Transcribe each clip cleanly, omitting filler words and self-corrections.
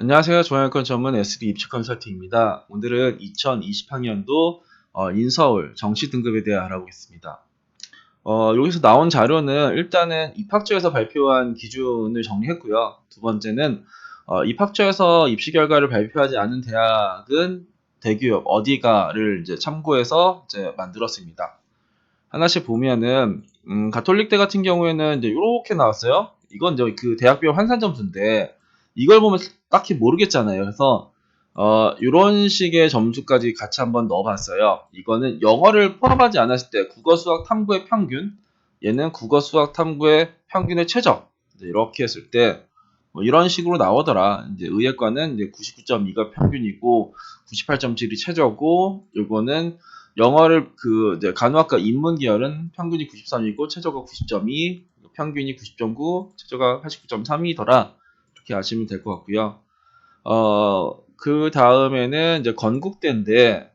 안녕하세요. 중앙여권 전문 SD 입시 컨설팅입니다. 오늘은 2020학년도 인서울 정시 등급에 대해 알아보겠습니다. 여기서 나온 자료는 일단은 입학처에서 발표한 기준을 정리했고요. 두 번째는 입학처에서 입시 결과를 발표하지 않은 대학은 대기업 어디가를 이제 참고해서 이제 만들었습니다. 하나씩 보면은 가톨릭대 같은 경우에는 이제 이렇게 나왔어요. 이건 이제 그 대학별 환산 점수인데 이걸 보면 딱히 모르겠잖아요. 그래서 이런 식의 점수까지 같이 한번 넣어봤어요. 이거는 영어를 포함하지 않았을 때 국어, 수학, 탐구의 평균, 얘는 국어, 수학, 탐구의 평균의 최저. 이렇게 했을 때 뭐 이런 식으로 나오더라. 이제 의예과는 이제 99.2가 평균이고 98.7이 최저고, 요거는 영어를 이제 간호학과 인문 계열은 평균이 93이고 최저가 90.2, 평균이 90.9, 최저가 89.3이더라. 이렇게 아시면 될 것 같고요. 그 다음에는 이제 건국대인데,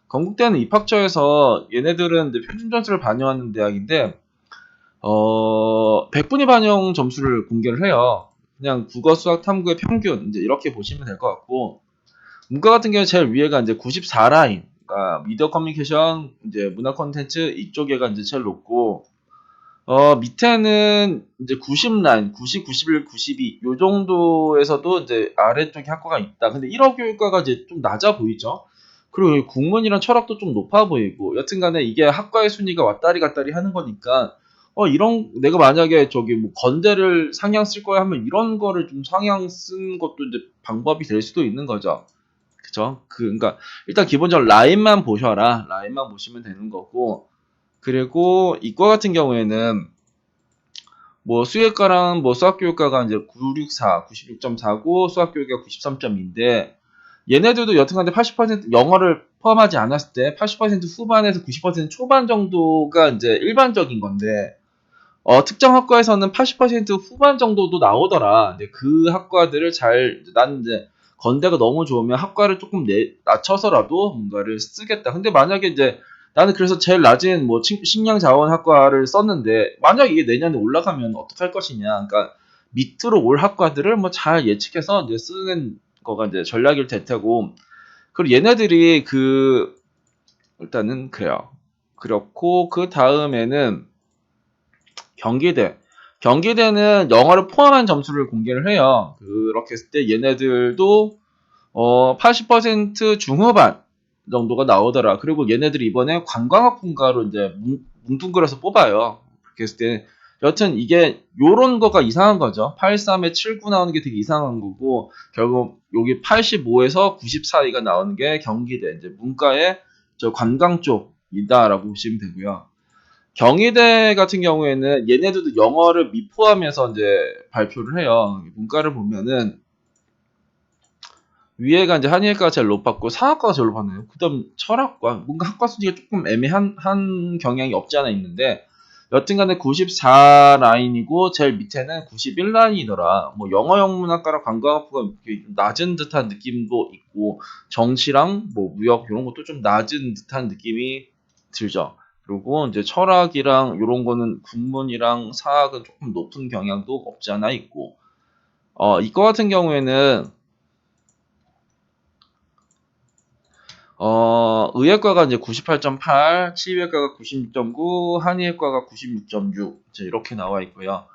건국대는 입학처에서 얘네들은 이제 표준 점수를 반영하는 대학인데, 100분위 반영 점수를 공개를 해요. 그냥 국어, 수학, 탐구의 평균, 이제 이렇게 보시면 될 것 같고, 문과 같은 경우는 제일 위에가 이제 94라인, 그러니까 미디어 커뮤니케이션, 이제 문화 콘텐츠 이쪽에가 이제 제일 높고, 밑에는 이제 90라인, 90, 91, 92, 요 정도에서도 이제 아래쪽에 학과가 있다. 근데 1호 교육과가 이제 좀 낮아 보이죠? 그리고 국문이랑 철학도 좀 높아 보이고, 여튼간에 이게 학과의 순위가 왔다리 갔다리 하는 거니까, 내가 만약에 저기 뭐 건대를 상향 쓸 거야 하면 이런 거를 좀 상향 쓴 것도 이제 방법이 될 수도 있는 거죠. 그쵸? 그러니까 일단 기본적으로 라인만 보셔라. 라인만 보시면 되는 거고, 그리고 이과 같은 경우에는 뭐 수학과랑 뭐 수학교육과가 이제 964, 96.4고 수학교육이 93.2인데 얘네들도 여튼간에 80% 영어를 포함하지 않았을 때 80% 후반에서 90% 초반 정도가 이제 일반적인 건데 특정 학과에서는 80% 후반 정도도 나오더라. 근데 그 학과들을 나는 이제 건대가 너무 좋으면 학과를 조금 낮춰서라도 뭔가를 쓰겠다. 근데 만약에 이제 나는 그래서 제일 낮은 뭐 식량자원학과를 썼는데 만약 이게 내년에 올라가면 어떡할 것이냐. 그러니까 밑으로 올 학과들을 뭐 잘 예측해서 이제 쓰는 거가 이제 전략일 테고. 그리고 얘네들이 일단은 그래요. 그렇고 그 다음에는 경기대. 경기대는 영어를 포함한 점수를 공개를 해요. 그렇게 했을 때 얘네들도 80% 중후반 정도가 나오더라. 그리고 얘네들이 이번에 관광학 분과로 이제 뭉뚱그려서 뽑아요. 그렇게 했을 때 여튼 이게 요런 거가 이상한 거죠. 83에 79 나오는 게 되게 이상한 거고 결국 여기 85에서 90 사이가 나오는 게 경기대 이제 문과의 저 관광 쪽이다라고 보시면 되고요. 경희대 같은 경우에는 얘네들도 영어를 미포함해서 이제 발표를 해요. 문과를 보면은 위에가 이제 한의학과가 제일 높았고 상학과가 제일 높았네요. 그다음 철학과 뭔가 학과 순위가 조금 애매한 경향이 없지 않아 있는데 여튼간에 94 라인이고 제일 밑에는 91 라인이더라. 뭐 영어 영문학과랑 관광학부가 낮은 듯한 느낌도 있고 정치랑 뭐 무역 이런 것도 좀 낮은 듯한 느낌이 들죠. 그리고 이제 철학이랑 이런 거는 국문이랑 사학은 조금 높은 경향도 없지 않아 있고 이거 같은 경우에는 의예과가 이제 98.8, 치의학과가 96.9, 한의학과가 96.6 이제 이렇게 나와 있고요.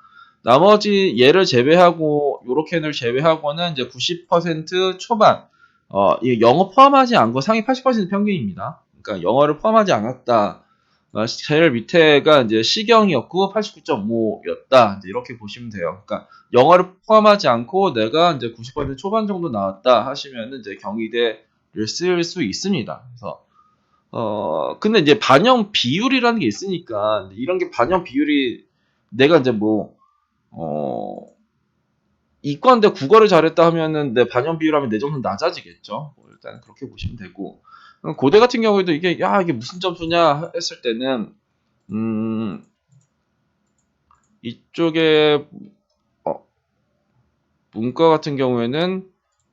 나머지 얘를 제외하고 요렇게를 제외하고는 이제 90% 초반 이 영어 포함하지 않고 상위 80% 평균입니다. 그러니까 영어를 포함하지 않았다. 제일 밑에가 이제 시경이었고 89.5였다. 이제 이렇게 보시면 돼요. 그러니까 영어를 포함하지 않고 내가 이제 90% 초반 정도 나왔다 하시면은 이제 경희대를 쓸 수 있습니다. 그래서 근데 이제 반영 비율이라는 게 있으니까 이런 게 반영 비율이 내가 이제 뭐 이과인데 국어를 잘했다 하면은 내 반영 비율하면 내 점수는 낮아지겠죠. 뭐 일단 그렇게 보시면 되고 고대 같은 경우에도 이게 이게 무슨 점수냐 했을 때는 이쪽에 문과 같은 경우에는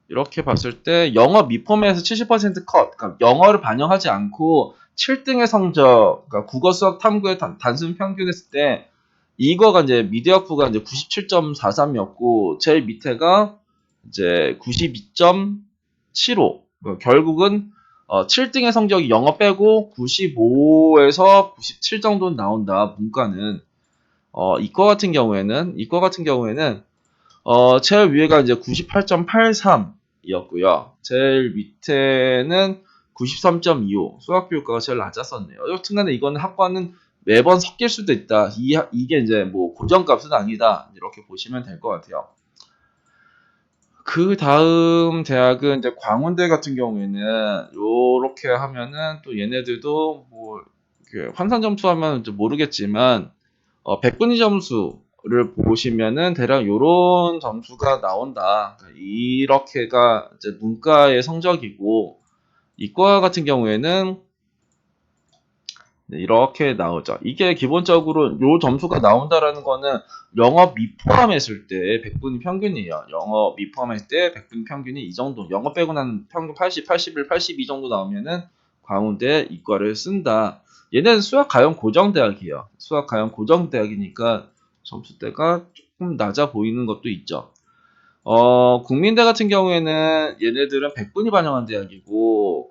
이렇게 봤을 때 영어 미포맷에서 70% 컷, 그러니까 영어를 반영하지 않고 7등의 성적, 그러니까 국어, 수학, 탐구의 단순 평균했을 때 이거가 이제 미디어학부가 이제 97.43이었고 제일 밑에가 이제 92.75. 결국은 7등의 성적이 영어 빼고 95에서 97 정도는 나온다. 문과는. 이과 같은 경우에는 제일 위에가 이제 98.83이었고요. 제일 밑에는 93.25. 수학교육과가 제일 낮았었네요. 여튼간에 이거는 학과는 매번 섞일 수도 있다. 이게 이제 뭐 고정값은 아니다. 이렇게 보시면 될 것 같아요. 그 다음 대학은 이제 광운대 같은 경우에는 요렇게 하면은 또 얘네들도 뭐 환산 점수하면 모르겠지만 100분위 점수를 보시면은 대략 요런 점수가 나온다. 이렇게가 이제 문과의 성적이고 이과 같은 경우에는 이렇게 나오죠. 이게 기본적으로 요 점수가 나온다라는 거는 영어 미포함했을 때 100분위 평균이에요. 영어 미포함했을 때 100분위 평균이 이 정도. 영어 빼고 난 평균 80, 81, 82 정도 나오면은 광운대 이과를 쓴다. 얘는 수학 가형 고정대학이에요. 수학 가형 고정대학이니까 점수대가 조금 낮아 보이는 것도 있죠. 국민대 같은 경우에는 얘네들은 100분위 반영한 대학이고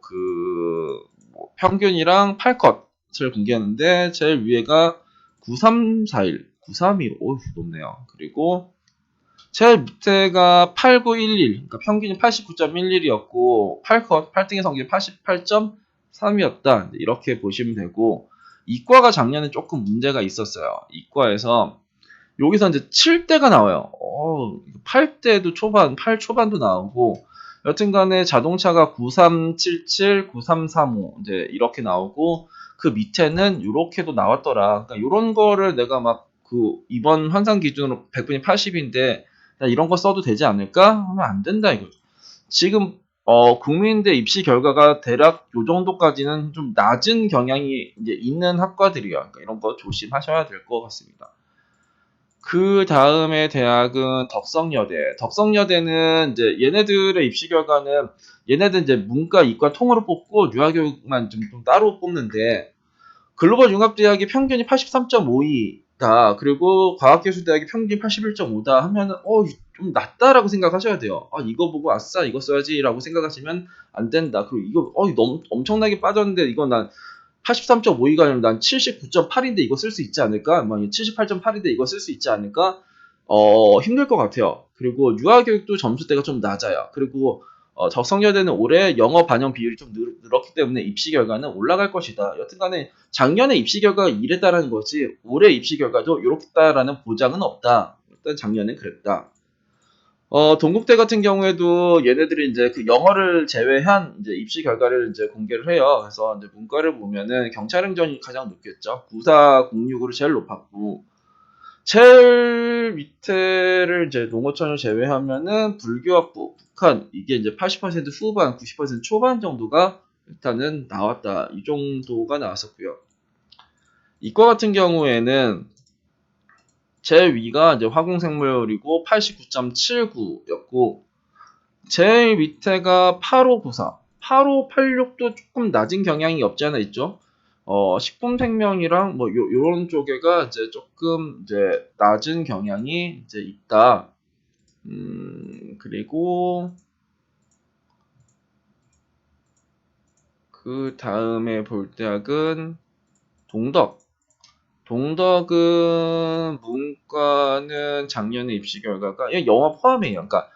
뭐 평균이랑 8컷을 공개하는데 제일 위에가 9341, 9315, 오 높네요. 그리고 제일 밑에가 8911, 그러니까 평균이 89.11이었고 8컷, 8등의 성적이 88.3이었다. 이렇게 보시면 되고 이과가 작년에 조금 문제가 있었어요. 이과에서 여기서 이제 7대가 나와요. 8대도 초반, 8 초반도 나오고, 여튼간에 자동차가 9377, 9335, 이제 이렇게 나오고, 그 밑에는 이렇게도 나왔더라. 그러니까 이런 거를 내가 이번 환산 기준으로 100분이 80인데, 이런 거 써도 되지 않을까? 하면 안 된다, 이거죠. 지금, 국민대 입시 결과가 대략 요 정도까지는 좀 낮은 경향이 이제 있는 학과들이야. 그러니까 이런 거 조심하셔야 될 것 같습니다. 그 다음에 대학은 덕성여대. 덕성여대는 이제 얘네들의 입시 결과는 얘네들 이제 문과, 이과 통으로 뽑고 유아교육만 좀 따로 뽑는데 글로벌 융합대학이 평균이 83.52다. 그리고 과학기술대학이 평균이 81.5다 하면은 좀 낮다라고 생각하셔야 돼요. 이거 보고 아싸 이거 써야지라고 생각하시면 안 된다. 그리고 이거 너무 엄청나게 빠졌는데 이건 난 83.52가 아니라 난 79.8인데 이거 쓸 수 있지 않을까? 78.8인데 이거 쓸 수 있지 않을까? 힘들 것 같아요. 그리고 유아교육도 점수대가 좀 낮아요. 그리고 적성여대는 올해 영어 반영 비율이 좀 늘었기 때문에 입시 결과는 올라갈 것이다. 여튼간에 작년에 입시 결과가 이랬다라는 거지 올해 입시 결과도 이렇다라는 보장은 없다. 일단 작년엔 그랬다. 동국대 같은 경우에도 얘네들이 이제 그 영어를 제외한 이제 입시 결과를 이제 공개를 해요. 그래서 이제 문과를 보면은 경찰행정이 가장 높겠죠. 9406으로 제일 높았고, 제일 밑에를 이제 농어촌을 제외하면은 불교학부, 북한, 이게 이제 80% 후반, 90% 초반 정도가 일단은 나왔다. 이 정도가 나왔었고요. 이과 같은 경우에는 제일 위가 이제 화공생물이고 89.79였고, 제일 밑에가 8594. 8586도 조금 낮은 경향이 없지 않아 있죠. 식품생명이랑 뭐 요런 쪽에가 이제 조금 이제 낮은 경향이 이제 있다. 그리고 그 다음에 볼 대학은 동덕. 동덕은 문과는 작년에 입시 결과가 영어 포함이에요. 그러니까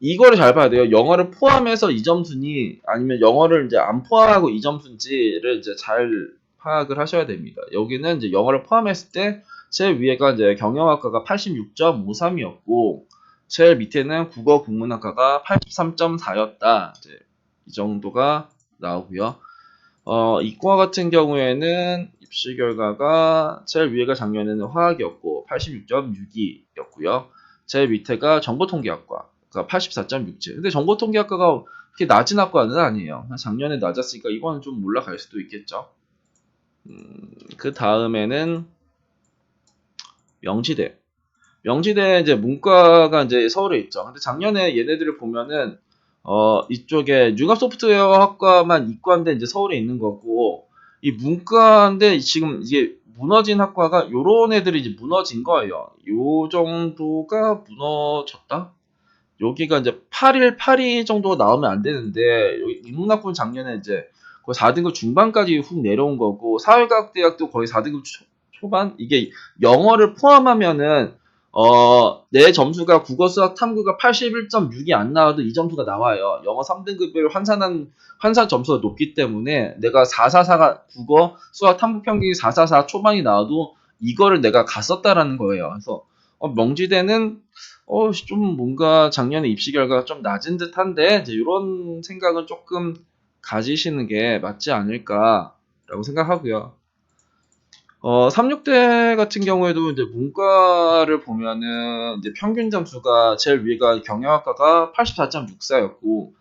이거를 잘 봐야 돼요. 영어를 포함해서 이 점수니 아니면 영어를 이제 안 포함하고 이 점수인지를 이제 잘 파악을 하셔야 됩니다. 여기는 이제 영어를 포함했을 때 제일 위에가 이제 경영학과가 86.53이었고 제일 밑에는 국어 국문학과가 83.4였다. 이제 이 정도가 나오고요. 이과 같은 경우에는 입시 결과가 제일 위에가 작년에는 화학이었고 86.62였고요. 제일 밑에가 정보통계학과 84.67. 근데 정보통계학과가 그렇게 낮은 학과는 아니에요. 작년에 낮았으니까 이번은 좀 올라갈 수도 있겠죠. 그 다음에는 명지대. 명지대 이제 문과가 이제 서울에 있죠. 근데 작년에 얘네들을 보면은 이쪽에 융합 소프트웨어 학과만 이과인데 이제 서울에 있는 거고 이 문과인데 지금 이게 무너진 학과가 요런 애들이 이제 무너진 거예요. 요 정도가 무너졌다? 여기가 이제 8일, 8위 정도 나오면 안 되는데, 인문학부는 작년에 이제 거의 4등급 중반까지 훅 내려온 거고, 사회과학대학도 거의 4등급 초반? 이게 영어를 포함하면은, 내 점수가 국어, 수학, 탐구가 81.6이 안 나와도 이 점수가 나와요. 영어 3등급을 환산 점수가 높기 때문에 내가 444가 국어, 수학, 탐구 평균이 444 초반이 나와도 이거를 내가 갔었다라는 거예요. 그래서 명지대는 좀 뭔가 작년에 입시 결과가 좀 낮은 듯한데 이제 이런 생각은 조금 가지시는 게 맞지 않을까라고 생각하고요. 36대 같은 경우에도 이제 문과를 보면은 이제 평균 점수가 제일 위가 경영학과가 84.64였고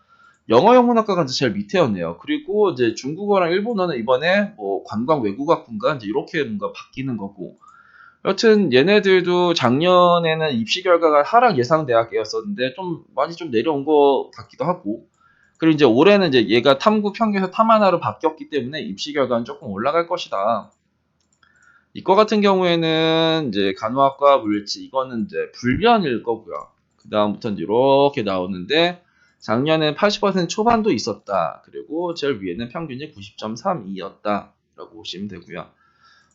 영어 영문학과가 이제 제일 밑에였네요. 그리고 이제 중국어랑 일본어는 이번에 뭐 관광 외국어학부인가 이제 이렇게 뭔가 바뀌는 거고 여튼 얘네들도 작년에는 입시 결과가 하락 예상 대학이었었는데 좀 많이 좀 내려온 것 같기도 하고 그리고 이제 올해는 이제 얘가 탐구 평균에서 탐하나로 바뀌었기 때문에 입시 결과는 조금 올라갈 것이다. 이과 같은 경우에는 이제 간호학과 물리치 이거는 이제 불변일 거고요. 그 다음부터는 이렇게 나오는데 작년에 80% 초반도 있었다. 그리고 제일 위에는 평균이 90.32였다. 라고 보시면 되고요.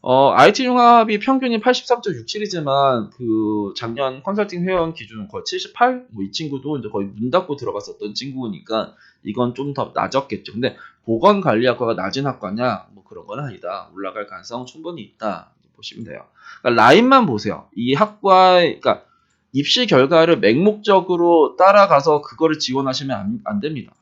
IT 융합이 평균이 83.67이지만 그 작년 컨설팅 회원 기준 거의 78? 뭐 이 친구도 이제 거의 문 닫고 들어갔었던 친구니까 이건 좀 더 낮았겠죠. 근데 보건관리학과가 낮은 학과냐? 뭐 그런 건 아니다. 올라갈 가능성 충분히 있다. 보시면 돼요. 그러니까 라인만 보세요. 이 학과의 그러니까 입시 결과를 맹목적으로 따라가서 그거를 지원하시면 안 됩니다.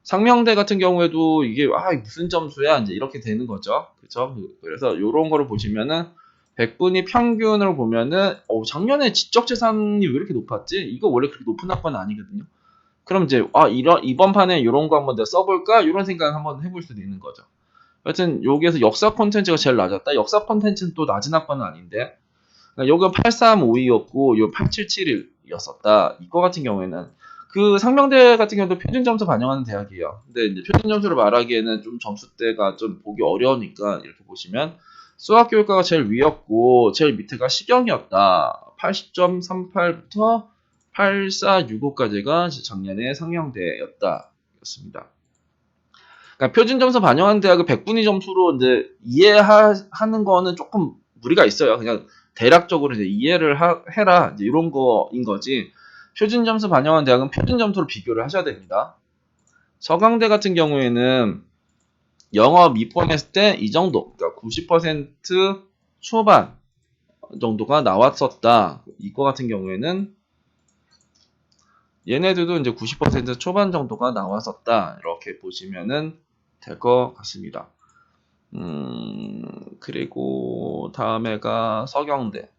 상명대 같은 경우에도 이게 무슨 점수야 이제 이렇게 되는 거죠. 그렇죠? 그래서 이런 거를 보시면은 백분위 평균을 보면은 작년에 지적재산이 왜 이렇게 높았지? 이거 원래 그렇게 높은 학과는 아니거든요. 그럼 이제 이번 판에 이런 거 한번 내가 써볼까? 이런 생각 한번 해볼 수도 있는 거죠. 여튼 여기에서 역사 콘텐츠가 제일 낮았다. 역사 콘텐츠는 또 낮은 학과는 아닌데 그러니까 요건 8352였고 요 8771이었었다. 이거 같은 경우에는 그 상명대 같은 경우도 표준 점수 반영하는 대학이에요. 근데 이제 표준 점수를 말하기에는 좀 점수대가 좀 보기 어려우니까 이렇게 보시면 수학 교육과가 제일 위였고 제일 밑에가 시경이었다. 80.38부터 8465까지가 작년에 상명대였다. 였습니다. 그러니까 표준 점수 반영하는 대학을 100분위 점수로 이제 이해하는 거는 조금 무리가 있어요. 그냥 대략적으로 이제 이해를 해라 이제 이런 거인 거지. 표준 점수 반영한 대학은 표준 점수로 비교를 하셔야 됩니다. 서강대 같은 경우에는 영어 미포함했을 때 이 정도, 그러니까 90% 초반 정도가 나왔었다. 이거 같은 경우에는 얘네들도 이제 90% 초반 정도가 나왔었다. 이렇게 보시면은 될 것 같습니다. 그리고 다음에가 서경대.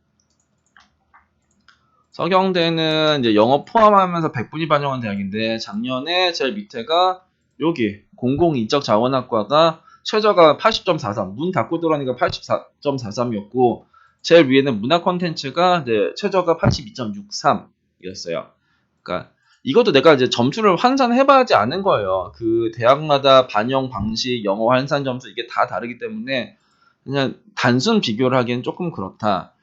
서경대는 이제 영어 포함하면서 100분위 반영한 대학인데 작년에 제일 밑에가 여기 공공인적 자원학과가 최저가 80.43, 문 닫고 들어가니까 84.43이었고 제일 위에는 문화 콘텐츠가 이제 최저가 82.63이었어요. 그러니까 이것도 내가 이제 점수를 환산해봐야지 아는 거예요. 그 대학마다 반영 방식, 영어 환산 점수 이게 다 다르기 때문에 그냥 단순 비교를 하기엔 조금 그렇다.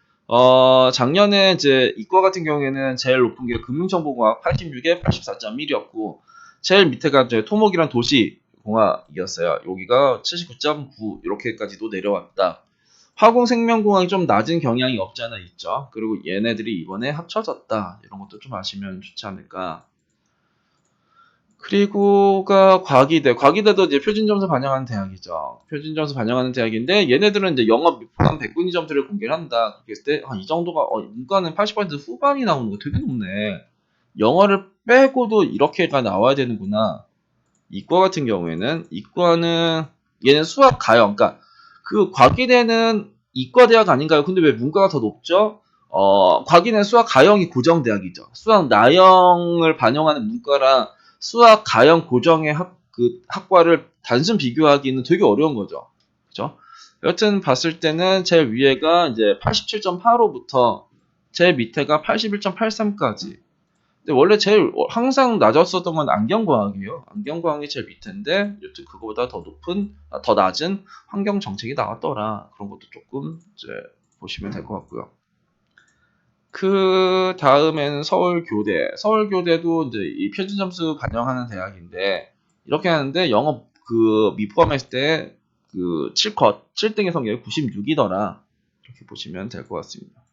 작년에 이제 이과 같은 경우에는 제일 높은 게 금융정보공학 86에 84.1이었고 제일 밑에가 이제 토목이랑 도시공학이었어요. 여기가 79.9 이렇게까지도 내려왔다. 화공생명공학이 좀 낮은 경향이 없지 않아 있죠. 그리고 얘네들이 이번에 합쳐졌다. 이런 것도 좀 아시면 좋지 않을까. 그리고가 과기대도 이제 표준점수 반영하는 대학이죠. 표준점수 반영하는 대학인데 얘네들은 이제 영어 포함 100분위 점수를 공개를 한다. 그랬을 때 이 정도가 문과는 80% 후반이 나오는 거 되게 높네. 영어를 빼고도 이렇게가 나와야 되는구나. 이과 같은 경우에는 이과는 얘는 수학 가형 그러니까 그 과기대는 이과 대학 아닌가요? 근데 왜 문과가 더 높죠? 과기대는 수학 가형이 고정 대학이죠. 수학 나형을 반영하는 문과랑 수학 가형 고정의 학과를 단순 비교하기는 되게 어려운 거죠. 그죠? 여튼 봤을 때는 제일 위에가 이제 87.85부터 제일 밑에가 81.83까지. 근데 원래 제일 항상 낮았었던 건 안경과학이에요. 안경과학이 제일 밑인데 여튼 그거보다 더 낮은 환경 정책이 나왔더라. 그런 것도 조금 이제 보시면 될 것 같고요. 그 다음에는 서울교대. 서울교대도 이제 이 표준 점수 반영하는 대학인데, 이렇게 하는데 영어 그 미포함했을 때 그 7컷, 7등의 성적이 96이더라. 이렇게 보시면 될 것 같습니다.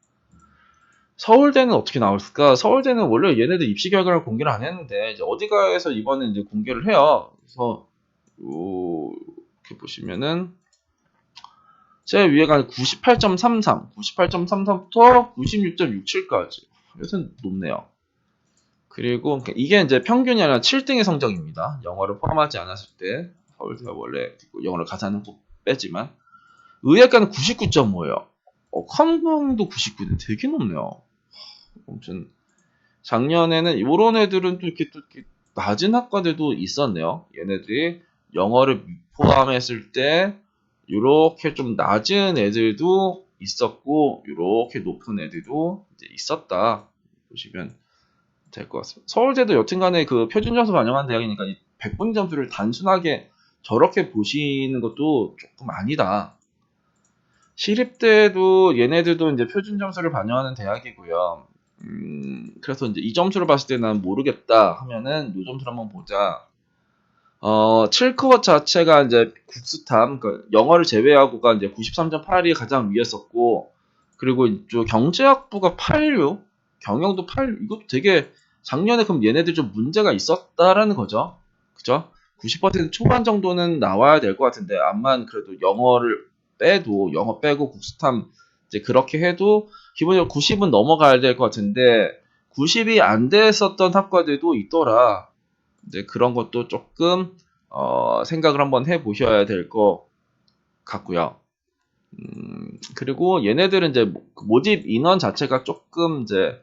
서울대는 어떻게 나올까? 서울대는 원래 얘네들 입시 결과를 공개를 안 했는데, 이제 어디가에서 이번에 이제 공개를 해요. 그래서, 이렇게 보시면은, 제일 위에가 98.33, 98.33부터 96.67까지. 여튼 높네요. 그리고 이게 이제 평균이 아니라 7등의 성적입니다. 영어를 포함하지 않았을 때 서울대가 원래 영어를 가사는 꼭 빼지만 의예과는 99.5예요. 컴공도 99는 되게 높네요. 아무튼 작년에는 이런 애들은 또 이렇게 낮은 학과들도 있었네요. 얘네들이 영어를 포함했을 때 이렇게 좀 낮은 애들도 있었고 이렇게 높은 애들도 이제 있었다 보시면 될 것 같습니다. 서울대도 여튼간에 그 표준 점수 반영한 대학이니까 이 100분 점수를 단순하게 저렇게 보시는 것도 조금 아니다. 시립대도 얘네들도 이제 표준 점수를 반영하는 대학이고요. 그래서 이제 이 점수를 봤을 때 난 모르겠다 하면은 이 점수를 한번 보자. 7커버 자체가 이제 국스탐, 그러니까 영어를 제외하고가 이제 93.8이 가장 위였었고, 그리고 이쪽 경제학부가 86, 경영도 86, 이것도 되게 작년에 그럼 얘네들 좀 문제가 있었다라는 거죠. 그죠? 90% 초반 정도는 나와야 될 것 같은데, 암만 그래도 영어를 빼도, 영어 빼고 국스탐 이제 그렇게 해도 기본적으로 90은 넘어가야 될 것 같은데, 90이 안 됐었던 학과들도 있더라. 이제 그런 것도 조금 생각을 한번 해보셔야 될 것 같고요. 그리고 얘네들은 이제 모집 인원 자체가 조금 이제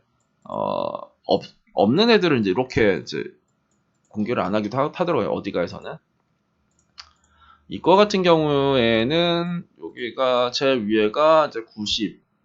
없는 애들은 이제 이렇게 이제 공개를 안 하기도 하더라고요. 어디가에서는. 이과 같은 경우에는 여기가 제일 위에가 이제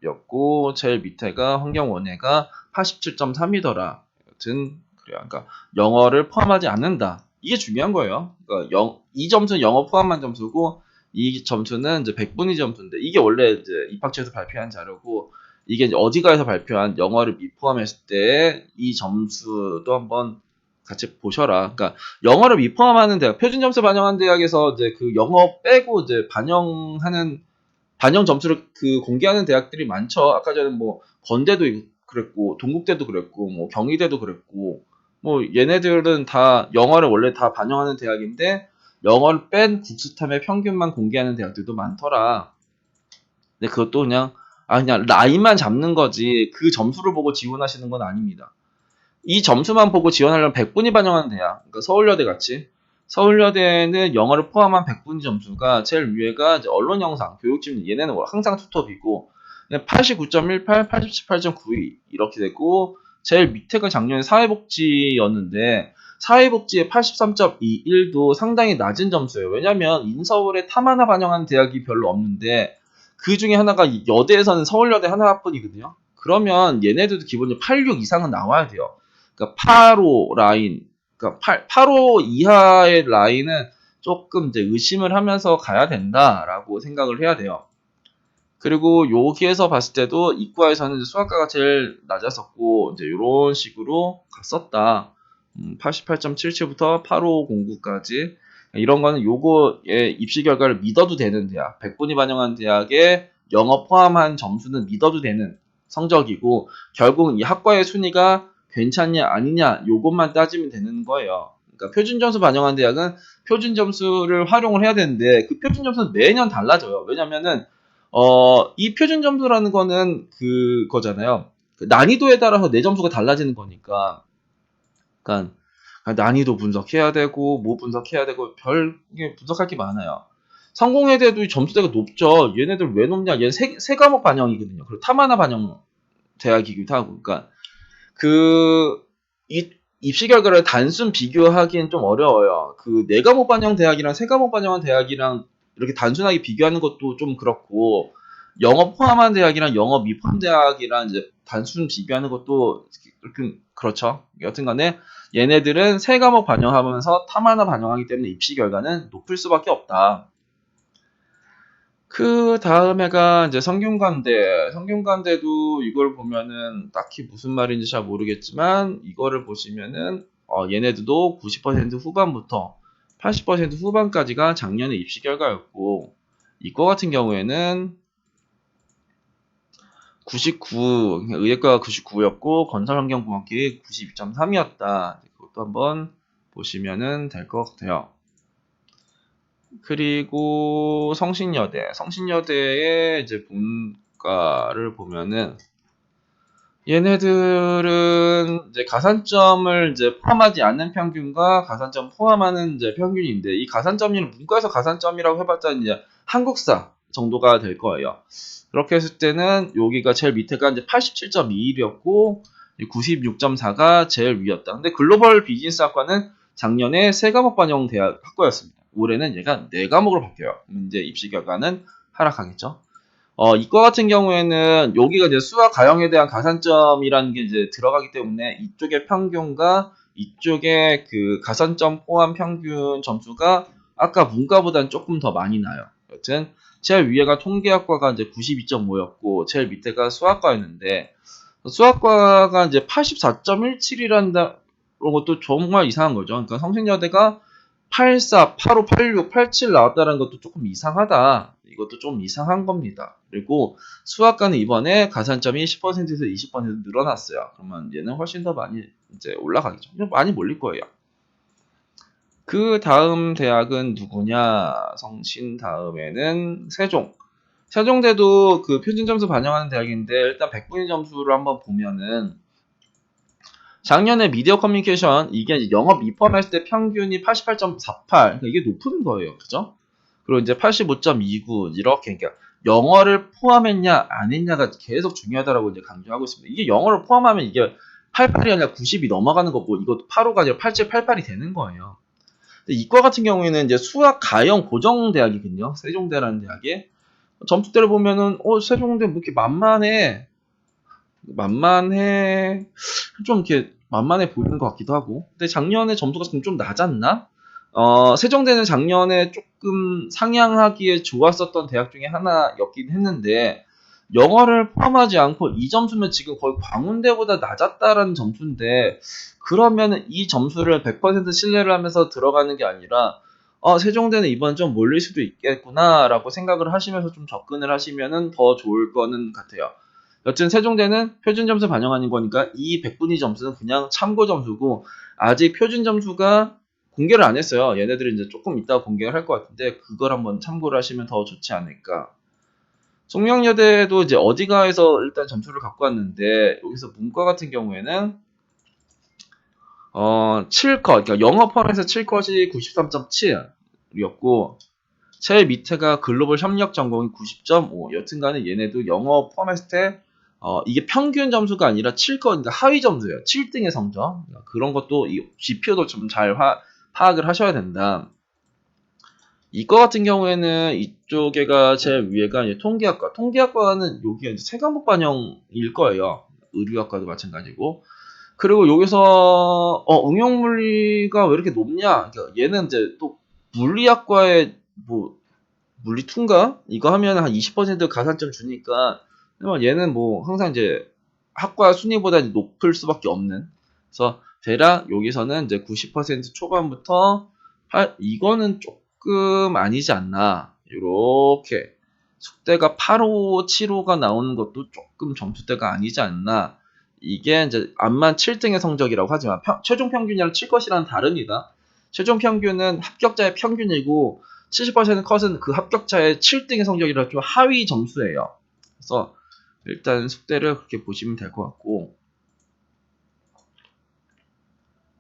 90이었고 제일 밑에가 환경원예가 87.3이더라. 여튼 그래요. 그러니까 영어를 포함하지 않는다. 이게 중요한 거예요. 그러니까 이 점수는 영어 포함한 점수고 이 점수는 이제 100분위 점수인데 이게 원래 이제 입학처에서 발표한 자료고 이게 이제 어디가에서 발표한 영어를 미포함했을 때 이 점수도 한번 같이 보셔라. 그러니까 영어를 미포함하는 대학, 표준 점수 반영한 대학에서 이제 그 영어 빼고 이제 반영 점수를 그 공개하는 대학들이 많죠. 아까 전에 뭐 건대도 그랬고, 동국대도 그랬고, 뭐 경희대도 그랬고, 뭐 얘네들은 다 영어를 원래 다 반영하는 대학인데 영어를 뺀 국수탐의 평균만 공개하는 대학들도 많더라. 근데 그것도 그냥 라인만 잡는 거지 그 점수를 보고 지원하시는 건 아닙니다. 이 점수만 보고 지원하려면 100분이 반영하는 대학, 그러니까 서울여대 같이. 서울여대는 영어를 포함한 100분 점수가 제일 위에가 이제 언론영상, 교육진 얘네는 항상 투톱이고 89.18, 87.92 이렇게 되고 제일 밑에가 작년에 사회복지였는데 사회복지의 83.21도 상당히 낮은 점수예요. 왜냐면 인서울에 탐하나 반영하는 대학이 별로 없는데 그 중에 하나가 여대에서는 서울여대 하나뿐이거든요. 그러면 얘네들도 기본적으로 86 이상은 나와야 돼요. 그러니까 8호 라인, 그러니까 8호 이하의 라인은 조금 이제 의심을 하면서 가야 된다라고 생각을 해야 돼요. 그리고 여기에서 봤을 때도 이과에서는 수학과가 제일 낮았었고 이제 이런 식으로 갔었다. 88.77부터 8509까지 이런 거는 요거의 입시 결과를 믿어도 되는 대학, 100분이 반영한 대학에 영어 포함한 점수는 믿어도 되는 성적이고 결국은 이 학과의 순위가 괜찮냐 아니냐 요것만 따지면 되는 거예요. 그러니까 표준 점수 반영한 대학은 표준 점수를 활용을 해야 되는데 그 표준 점수는 매년 달라져요. 왜냐면은 이 표준 점수라는 거는 그거잖아요. 그 난이도에 따라서 내 점수가 달라지는 거니까. 그러니까 난이도 분석해야 되고 뭐 분석해야 되고 별게 분석할 게 많아요. 성공회대도 점수대가 높죠. 얘네들 왜 높냐? 얘는 세 과목 반영이거든요. 그리고 탐하나 반영 대학이기도 하고. 그러니까 이 입시 결과를 단순 비교하기엔 좀 어려워요. 그 네 과목 반영 대학이랑 세 과목 반영한 대학이랑 이렇게 단순하게 비교하는 것도 좀 그렇고 영어 포함한 대학이랑 영어 미포함 대학이랑 이제 단순 비교하는 것도 좀 그렇죠. 여튼간에 얘네들은 세 과목 반영하면서 탐 하나 반영하기 때문에 입시 결과는 높을 수밖에 없다. 그 다음에가 이제 성균관대. 성균관대도 이걸 보면은 딱히 무슨 말인지 잘 모르겠지만 이거를 보시면은 얘네들도 90% 후반부터 80% 후반까지가 작년의 입시 결과였고 이과 같은 경우에는 99, 의예과가 99였고 건설환경공학이 92.3이었다. 그것도 한번 보시면은 될 것 같아요. 그리고 성신여대의 이제 분과를 보면은 얘네들은 이제 가산점을 이제 포함하지 않는 평균과 가산점 포함하는 이제 평균인데 이 가산점이 문과에서 가산점이라고 해봤자 이제 한국사 정도가 될 거예요. 그렇게 했을 때는 여기가 제일 밑에가 이제 87.21이었고 96.4가 제일 위였다. 근데 글로벌 비즈니스학과는 작년에 3과목 반영 대학 학과였습니다. 올해는 얘가 4과목으로 바뀌어요. 그럼 이제 입시 결과는 하락하겠죠. 이과 같은 경우에는 여기가 이제 수학 가형에 대한 가산점이라는 게 이제 들어가기 때문에 이쪽의 평균과 이쪽의 그 가산점 포함 평균 점수가 아까 문과보다는 조금 더 많이 나요. 여튼 제일 위에가 통계학과가 이제 92.5였고 제일 밑에가 수학과였는데 수학과가 이제 84.17이라는 것도 정말 이상한 거죠. 그러니까 성신여대가 84, 85, 86, 87 나왔다는 것도 조금 이상하다. 이것도 좀 이상한 겁니다. 그리고 수학과는 이번에 가산점이 10%에서 20% 늘어났어요. 그러면 얘는 훨씬 더 많이 이제 올라가겠죠. 많이 몰릴 거예요. 그 다음 대학은 누구냐? 성신 다음에는 세종. 세종대도 그 표준 점수 반영하는 대학인데 일단 100분위 점수를 한번 보면은 작년에 미디어 커뮤니케이션 이게 이제 영업 입학했을 때 평균이 88.48 그러니까 이게 높은 거예요. 그죠? 그리고 이제 85.29 이렇게 그러니까 영어를 포함했냐 안 했냐가 계속 중요하다라고 이제 강조하고 있습니다. 이게 영어를 포함하면 이게 88이 아니라 90이 넘어가는 거고 이것도 85가 아니라 87, 88이 되는 거예요. 근데 이과 같은 경우에는 이제 수학 가형 고정 대학이거든요. 세종대라는 대학에 점수대를 보면은 세종대 뭐 이렇게 만만해 좀 이렇게 만만해 보이는 것 같기도 하고. 근데 작년에 점수가 좀 낮았나? 세종대는 작년에 조금 상향하기에 좋았었던 대학 중에 하나였긴 했는데 영어를 포함하지 않고 이 점수면 지금 거의 광운대보다 낮았다라는 점수인데 그러면 이 점수를 100% 신뢰를 하면서 들어가는 게 아니라 세종대는 이번 좀 몰릴 수도 있겠구나라고 생각을 하시면서 좀 접근을 하시면은 더 좋을 거는 같아요. 여튼 세종대는 표준 점수 반영하는 거니까 이 100분위 점수는 그냥 참고 점수고 아직 표준 점수가 공개를 안 했어요. 얘네들이 이제 조금 이따가 공개를 할 것 같은데 그걸 한번 참고를 하시면 더 좋지 않을까. 송명여대도 이제 어디가에서 일단 점수를 갖고 왔는데 여기서 문과 같은 경우에는 7컷 그러니까 영어 포함해서 7컷이 93.7이었고 제일 밑에가 글로벌 협력 전공이 90.5 여튼간에 얘네도 영어 포함했을 때 이게 평균 점수가 아니라 7컷 그러니까 하위 점수예요. 7등의 성적 그런 것도 이 지표도 좀 잘 파악을 하셔야 된다. 이거 같은 경우에는 이쪽에가 제일 위에가 이제 통계학과. 통계학과는 여기가 이제 세과목 반영일 거예요. 의류학과도 마찬가지고. 그리고 여기서 응용물리가 왜 이렇게 높냐? 그러니까 얘는 이제 또 물리학과에 뭐 물리투인가? 이거 하면 한 20% 가산점 주니까 얘는 뭐 항상 이제 학과 순위보다 높을 수밖에 없는. 그래서 대략 여기서는 이제 90% 초반부터 이거는 조금 아니지 않나. 요렇게 숙대가 8호, 7호가 나오는 것도 조금 점수대가 아니지 않나. 이게 이제 암만 7등의 성적이라고 하지만 최종 평균이랑 7것이랑 다릅니다. 최종 평균은 합격자의 평균이고 70% 컷은 그 합격자의 7등의 성적이라 좀 하위 점수예요. 그래서 일단 숙대를 그렇게 보시면 될 것 같고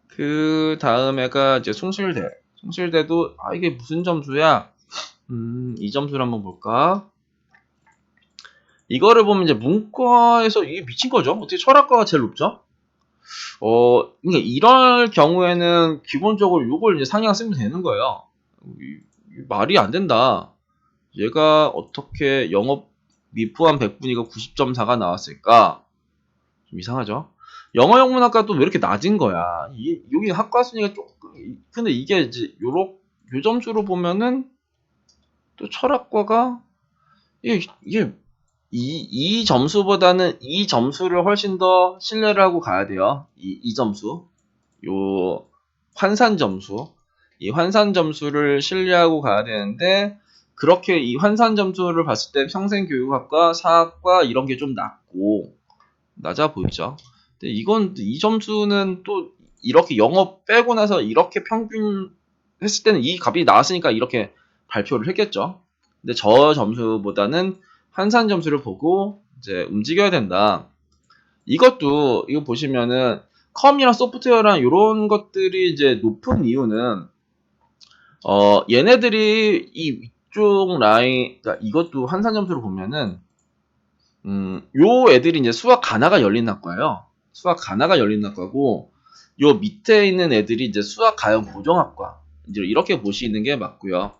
그 다음에가 이제 숭실대. 숭실대도 이게 무슨 점수야? 이 점수를 한번 볼까? 이거를 보면 이제 문과에서 이게 미친 거죠. 어떻게 철학과가 제일 높죠? 그러니까 이럴 경우에는 기본적으로 이걸 이제 상향 쓰면 되는 거예요. 말이 안 된다. 얘가 어떻게 영업 미포함 100분위가 90.4가 나왔을까? 좀 이상하죠? 영어 영문학과도 왜 이렇게 낮은 거야? 여기 학과 순위가 조금, 근데 이게 이제 요 점수로 보면은 또 철학과가 이게 이 점수보다는 이 점수를 훨씬 더 신뢰를 하고 가야 돼요. 이 점수. 요 환산 점수. 이 환산 점수를 신뢰하고 가야 되는데, 그렇게 이 환산 점수를 봤을 때 평생교육학과, 사학과 이런 게 좀 낮아 보이죠. 근데 이 점수는 또 이렇게 영어 빼고 나서 이렇게 평균 했을 때는 이 값이 나왔으니까 이렇게 발표를 했겠죠. 근데 저 점수보다는 환산 점수를 보고 이제 움직여야 된다. 이거 보시면은 컴이랑 소프트웨어랑 이런 것들이 이제 높은 이유는 얘네들이 이 위쪽 라인, 그러니까 이것도 환산 점수를 보면은 요 애들이 이제 수학 가나가 열린 학과예요. 수학 가나가 열린 학과고, 요 밑에 있는 애들이 이제 수학 가형 고정학과. 이제 이렇게 보시는 게 맞고요.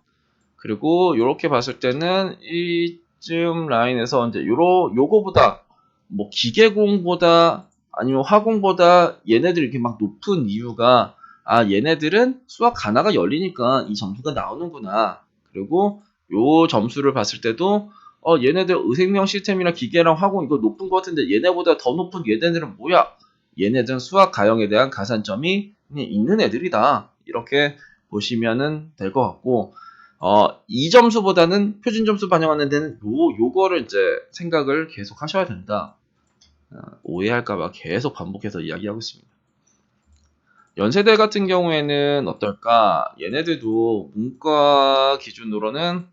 그리고 요렇게 봤을 때는 이쯤 라인에서 이제 요거보다 뭐 기계공보다 아니면 화공보다 얘네들이 이렇게 막 높은 이유가, 얘네들은 수학 가나가 열리니까 이 점수가 나오는구나. 그리고 요 점수를 봤을 때도 얘네들 의생명 시스템이랑 기계랑 화공 이거 높은 것 같은데 얘네보다 더 높은 얘네들은 뭐야? 얘네들은 수학 가형에 대한 가산점이 있는 애들이다. 이렇게 보시면은 될 것 같고, 이 점수보다는 표준 점수 반영하는 데는 요거를 이제 생각을 계속 하셔야 된다. 오해할까봐 계속 반복해서 이야기하고 있습니다. 연세대 같은 경우에는 어떨까? 얘네들도 문과 기준으로는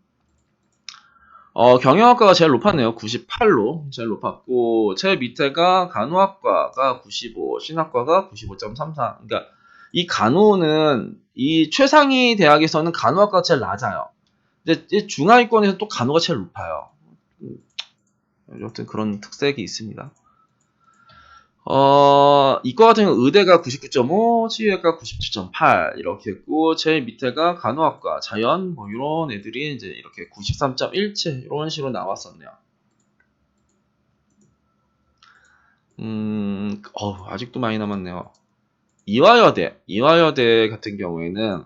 경영학과가 제일 높았네요. 98로 제일 높았고, 제일 밑에가 간호학과가 95, 신학과가 95.34. 그러니까 이 간호는 이 최상위 대학에서는 간호학과가 제일 낮아요. 근데 중하위권에서 또 간호가 제일 높아요. 여튼 그런 특색이 있습니다. 이과 같은 경우 의대가 99.5, 치의학과 97.8 이렇게 했고, 제일 밑에가 간호학과, 자연 뭐 이런 애들이 이제 이렇게 93.17 이런 식으로 나왔었네요. 아직도 많이 남았네요. 이화여대 같은 경우에는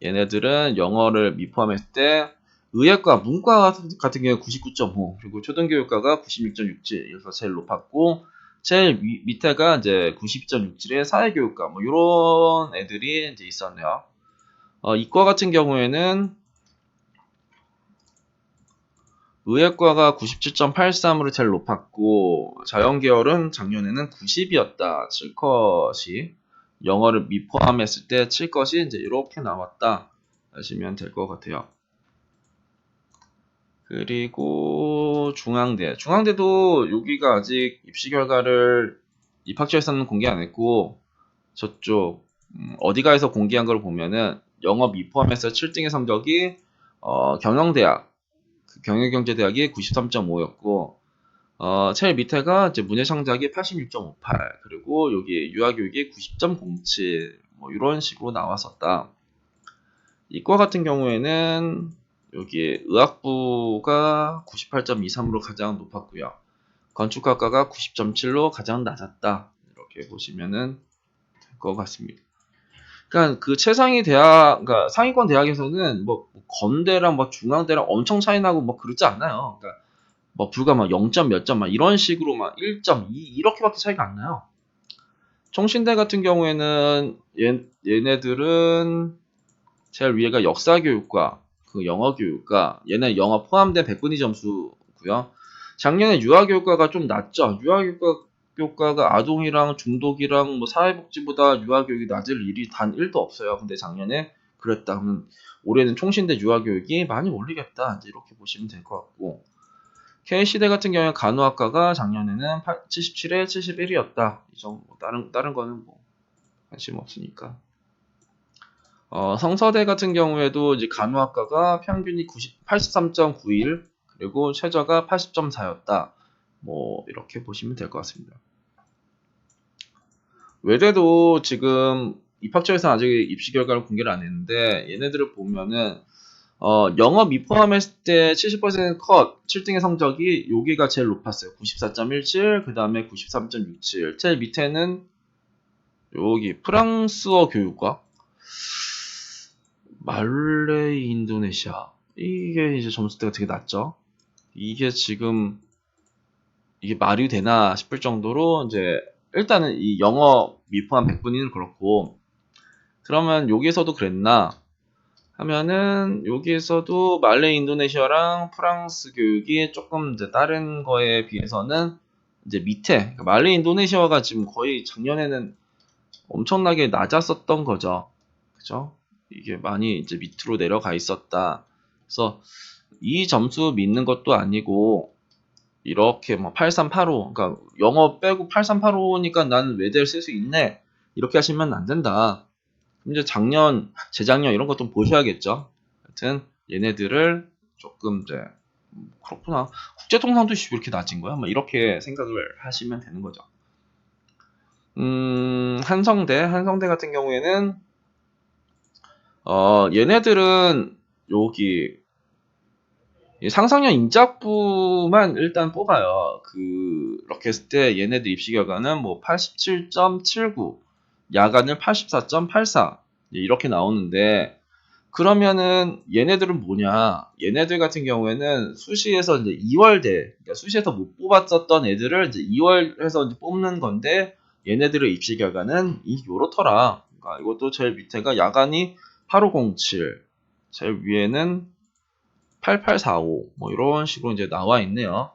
얘네들은 영어를 미포함했을 때 의학과, 문과 같은 경우에 99.5, 그리고 초등교육과가 96.67, 이래서 제일 높았고, 제일 밑에가 이제 90.67의 사회교육과, 뭐, 요런 애들이 이제 있었네요. 이과 같은 경우에는 의학과가 97.83으로 제일 높았고, 자연계열은 작년에는 90이었다. 7컷이. 영어를 미포함했을 때 7컷이 이제 이렇게 나왔다. 하시면 될 것 같아요. 그리고 중앙대도 여기가 아직 입시 결과를 입학처에서는 공개 안 했고, 저쪽 어디가에서 공개한 걸 보면은 영어 미포함해서 7등의 성적이 경영대학, 경영경제대학이 93.5였고, 제일 밑에가 이제 문예창작이 86.58, 그리고 여기 유아교육이 90.07, 뭐 이런 식으로 나왔었다. 이과 같은 경우에는 여기 의학부가 98.23으로 가장 높았고요. 건축학과가 90.7로 가장 낮았다. 이렇게 보시면은 될 것 같습니다. 그러니까 그 최상위 대학, 그러니까 상위권 대학에서는 뭐 건대랑 뭐 중앙대랑 엄청 차이 나고 뭐 그러지 않아요. 그러니까 뭐 불과 막 0점 몇 점 막 이런 식으로 막 1.2 이렇게밖에 차이가 안 나요. 총신대 같은 경우에는 얘네들은 제일 위에가 역사교육과 그 영어교육과, 얘는 영어 포함된 100분위 점수고요. 작년에 유아교육과가 좀 낮죠. 유아교육과가 아동이랑 중독이랑 뭐 사회복지보다 유아교육이 낮을 일이 단 1도 없어요. 근데 작년에 그랬다. 그러면 올해는 총신대 유아교육이 많이 올리겠다. 이제 이렇게 보시면 될 것 같고, K시대 같은 경우에 간호학과가 작년에는 77에 71이었다. 이 정도. 다른 거는 뭐 관심 없으니까. 성서대 같은 경우에도 이제 간호학과가 평균이 83.91, 그리고 최저가 80.4였다. 뭐 이렇게 보시면 될 것 같습니다. 외대도 지금 입학처에서 아직 입시 결과를 공개를 안 했는데, 얘네들을 보면은 영어 미포함했을 때 70% 컷 7등의 성적이 여기가 제일 높았어요. 94.17, 그 다음에 93.67. 제일 밑에는 여기 프랑스어 교육과 말레이 인도네시아, 이게 이제 점수대가 되게 낮죠. 이게 지금 이게 말이 되나 싶을 정도로 이제 일단은 이 영어 미포함 100분위는 그렇고, 그러면 여기에서도 그랬나 하면은 여기에서도 말레이 인도네시아랑 프랑스 교육이 조금 이제 다른 거에 비해서는 이제 밑에, 그러니까 말레이 인도네시아가 지금 거의 작년에는 엄청나게 낮았었던 거죠. 그죠? 이게 많이 이제 밑으로 내려가 있었다. 그래서 이 점수 믿는 것도 아니고 이렇게 뭐 8385, 그러니까 영어 빼고 8385니까 나는 외대를 쓸 수 있네. 이렇게 하시면 안 된다. 이제 작년, 재작년 이런 것 좀 보셔야겠죠. 하여튼 얘네들을 조금 이제 그렇구나. 국제통상도 왜 이렇게 낮은 거야? 뭐 이렇게 생각을 하시면 되는 거죠. 한성대 같은 경우에는 얘네들은 여기 상상력 인자부만 일단 뽑아요. 그렇게 했을 때 얘네들 입시 결과는 뭐 87.79, 야간을 84.84 이렇게 나오는데, 그러면은 얘네들은 뭐냐? 얘네들 같은 경우에는 수시에서 이제 2월대, 그러니까 수시에서 못 뽑았었던 애들을 이제 2월에서 이제 뽑는 건데, 얘네들의 입시 결과는 요렇더라. 그러니까 이것도 제일 밑에가 야간이 8507, 제일 위에는 8845, 뭐 이런 식으로 이제 나와 있네요.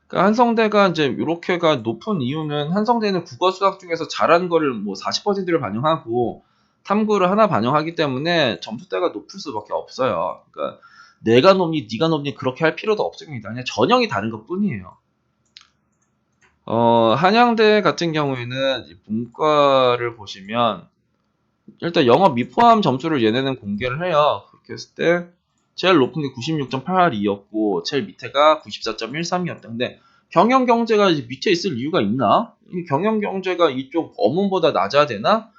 그러니까 한성대가 이제 이렇게가 높은 이유는, 한성대는 국어 수학 중에서 잘한 거를 뭐 40%를 반영하고 탐구를 하나 반영하기 때문에 점수대가 높을 수밖에 없어요. 그러니까 내가 높니 네가 높니 그렇게 할 필요도 없습니다. 그냥 전형이 다른 것 뿐이에요. 한양대 같은 경우에는 문과를 보시면 일단 영어 미포함 점수를 얘네는 공개를 해요. 그렇게 했을 때 제일 높은 게 96.82였고 제일 밑에가 94.13이었다. 근데 경영경제가 이제 밑에 있을 이유가 있나? 이 경영경제가 이쪽 어문보다 낮아야 되나?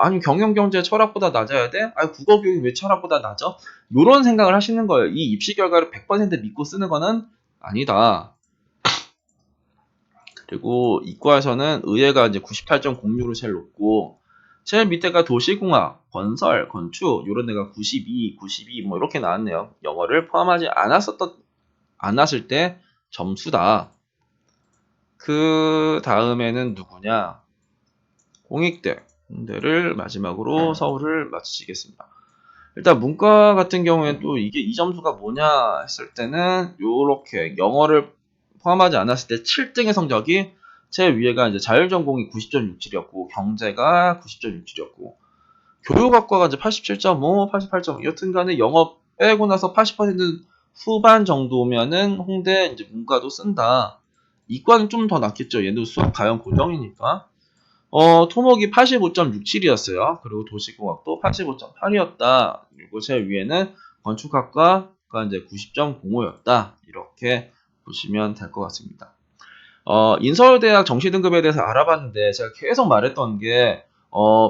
아니 경영경제 철학보다 낮아야 돼? 아니 국어교육이 왜 철학보다 낮아? 요런 생각을 하시는 거예요. 이 입시 결과를 100% 믿고 쓰는 거는 아니다. 그리고 이과에서는 의예가 이제 98.06으로 제일 높고, 제일 밑에가 도시공학, 건설, 건축 요런 데가 92, 92 뭐 이렇게 나왔네요. 영어를 포함하지 않았을 때 점수다. 그 다음에는 누구냐? 공익대를 마지막으로 서울을 마치겠습니다. 일단 문과 같은 경우에는 또 이게 이 점수가 뭐냐 했을 때는 요렇게 영어를 포함하지 않았을 때 7등의 성적이 제일 위에가 이제 자율전공이 90.67이었고 경제가 90.67이었고 교육학과가 이제 87.5, 88.5 여튼간에 영어 빼고 나서 80% 후반 정도면은 홍대 이제 문과도 쓴다. 이과는 좀 더 낫겠죠. 얘도 수학 가형 고정이니까. 토목이 85.67이었어요. 그리고 도시공학도 85.8이었다. 그리고 제일 위에는 건축학과가 이제 90.05였다. 이렇게 보시면 될 것 같습니다. 인서울대학 정시등급에 대해서 알아봤는데 제가 계속 말했던 게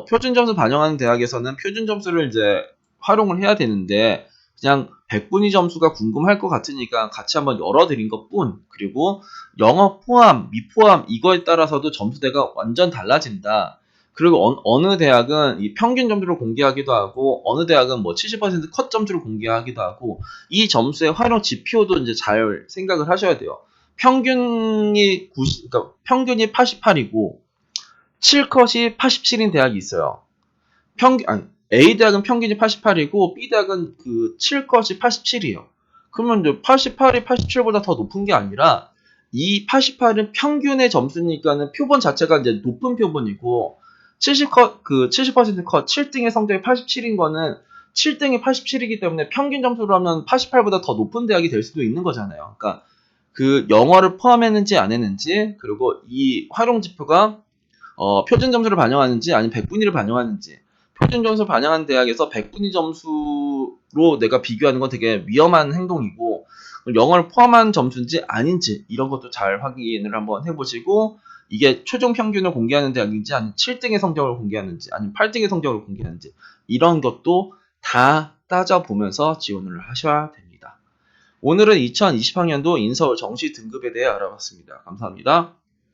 표준점수 반영하는 대학에서는 표준점수를 이제 활용을 해야 되는데 그냥 100분위 점수가 궁금할 것 같으니까 같이 한번 열어드린 것뿐. 그리고 영어 포함, 미포함 이거에 따라서도 점수대가 완전 달라진다. 그리고 어느 대학은 이 평균 점수를 공개하기도 하고 어느 대학은 뭐 70%컷 점수를 공개하기도 하고 이 점수의 활용 지표도 이제 잘 생각을 하셔야 돼요. 그러니까 평균이 88이고 7컷이 87인 대학이 있어요. A 대학은 평균이 88이고 B 대학은 그 7컷이 87이에요. 그러면 이제 88이 87보다 더 높은 게 아니라 이 88은 평균의 점수니까는 표본 자체가 이제 높은 표본이고 70컷 그 70%컷 7등의 성적이 87인 거는 7등이 87이기 때문에 평균 점수로 하면 88보다 더 높은 대학이 될 수도 있는 거잖아요. 그러니까 그 영어를 포함했는지 안 했는지, 그리고 이 활용 지표가 표준 점수를 반영하는지 아니면 100분위를 반영하는지. 표준 점수를 반영한 대학에서 100분위 점수로 내가 비교하는 건 되게 위험한 행동이고, 영어를 포함한 점수인지 아닌지 이런 것도 잘 확인을 한번 해보시고, 이게 최종 평균을 공개하는 대학인지 아니면 7등의 성적을 공개하는지 아니면 8등의 성적을 공개하는지 이런 것도 다 따져보면서 지원을 하셔야 됩니다. 오늘은 2020학년도 인서울 정시 등급에 대해 알아봤습니다. 감사합니다.